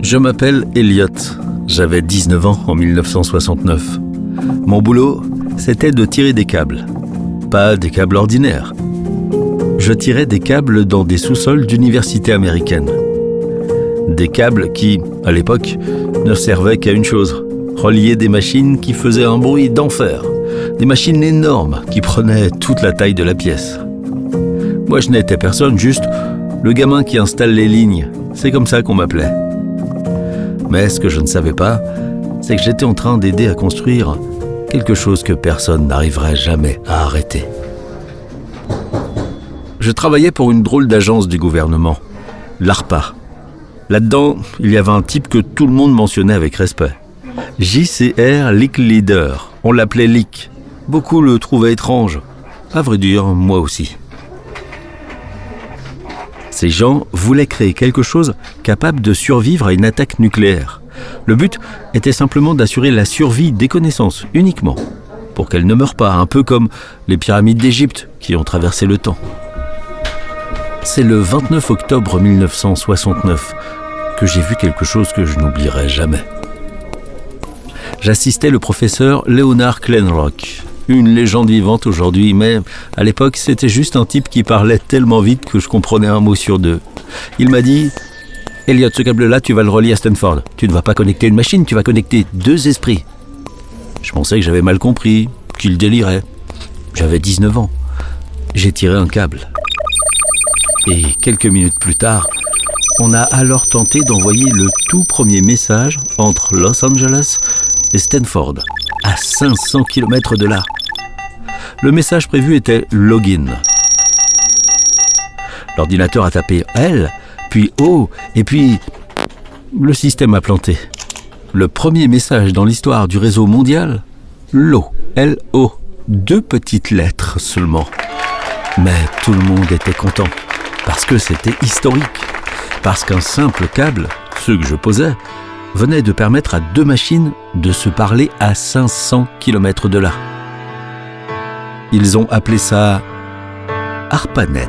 Je m'appelle Elliot. J'avais 19 ans en 1969. Mon boulot, c'était de tirer des câbles. Pas des câbles ordinaires. Je tirais des câbles dans des sous-sols d'universités américaines. Des câbles qui, à l'époque, ne servaient qu'à une chose, relier des machines qui faisaient un bruit d'enfer. Des machines énormes qui prenaient toute la taille de la pièce. Moi, je n'étais personne, juste le gamin qui installe les lignes. C'est comme ça qu'on m'appelait. Mais ce que je ne savais pas, c'est que j'étais en train d'aider à construire quelque chose que personne n'arriverait jamais à arrêter. Je travaillais pour une drôle d'agence du gouvernement, l'ARPA. Là-dedans, il y avait un type que tout le monde mentionnait avec respect. JCR Leak Leader, on l'appelait Leak. Beaucoup le trouvaient étrange. À vrai dire, moi aussi. Ces gens voulaient créer quelque chose capable de survivre à une attaque nucléaire. Le but était simplement d'assurer la survie des connaissances, uniquement, pour qu'elles ne meurent pas, un peu comme les pyramides d'Égypte qui ont traversé le temps. C'est le 29 octobre 1969 que j'ai vu quelque chose que je n'oublierai jamais. J'assistais le professeur Leonard Kleinrock, une légende vivante aujourd'hui, mais à l'époque, c'était juste un type qui parlait tellement vite que je comprenais un mot sur deux. Il m'a dit « Elliot, ce câble-là, tu vas le relier à Stanford. Tu ne vas pas connecter une machine, tu vas connecter deux esprits. » Je pensais que j'avais mal compris, qu'il délirait. J'avais 19 ans. J'ai tiré un câble. Et quelques minutes plus tard, on a alors tenté d'envoyer le tout premier message entre Los Angeles et Stanford, à 500 km de là. Le message prévu était « Login ». L'ordinateur a tapé « L », puis « O », et puis le système a planté. Le premier message dans l'histoire du réseau mondial, LO, L-O, 2 petites lettres seulement. Mais tout le monde était content, parce que c'était historique, parce qu'un simple câble, ceux que je posais, venait de permettre à 2 machines de se parler à 500 km de là. Ils ont appelé ça ARPANET.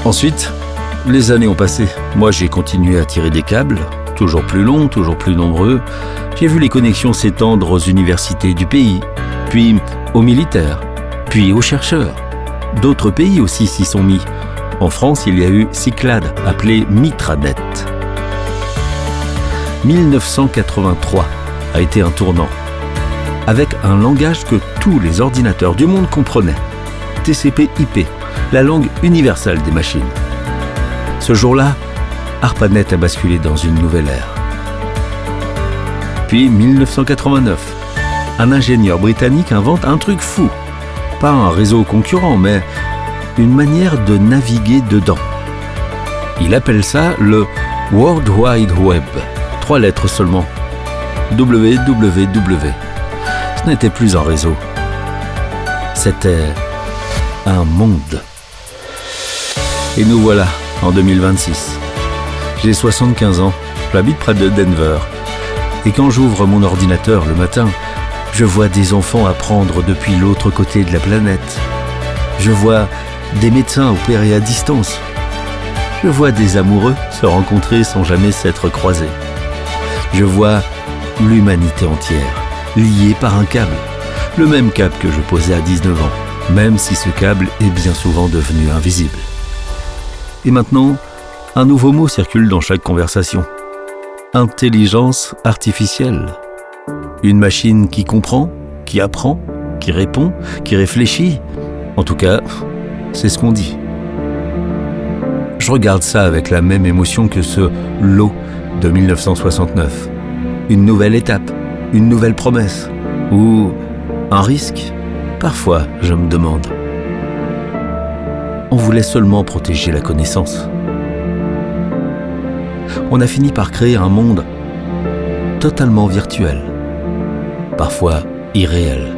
Ensuite, les années ont passé. Moi, j'ai continué à tirer des câbles, toujours plus longs, toujours plus nombreux. J'ai vu les connexions s'étendre aux universités du pays, puis aux militaires, puis aux chercheurs. D'autres pays aussi s'y sont mis. En France, il y a eu Cyclade, appelé Mitranet. 1983 a été un tournant, avec un langage que tous les ordinateurs du monde comprenaient, TCP/IP, la langue universelle des machines. Ce jour-là, ARPANET a basculé dans une nouvelle ère. Puis 1989, un ingénieur britannique invente un truc fou. Pas un réseau concurrent, mais une manière de naviguer dedans. Il appelle ça le World Wide Web. 3 lettres seulement. WWW. Ce n'était plus un réseau. C'était un monde. Et nous voilà, en 2026. J'ai 75 ans, j'habite près de Denver. Et quand j'ouvre mon ordinateur le matin, je vois des enfants apprendre depuis l'autre côté de la planète. Je vois des médecins opérer à distance. Je vois des amoureux se rencontrer sans jamais s'être croisés. Je vois l'humanité entière, liée par un câble. Le même câble que je posais à 19 ans, même si ce câble est bien souvent devenu invisible. Et maintenant, un nouveau mot circule dans chaque conversation. Intelligence artificielle. Une machine qui comprend, qui apprend, qui répond, qui réfléchit. En tout cas, c'est ce qu'on dit. Je regarde ça avec la même émotion que ce lot de 1969. Une nouvelle étape, une nouvelle promesse, ou un risque. Parfois, je me demande. On voulait seulement protéger la connaissance. On a fini par créer un monde totalement virtuel, parfois irréel.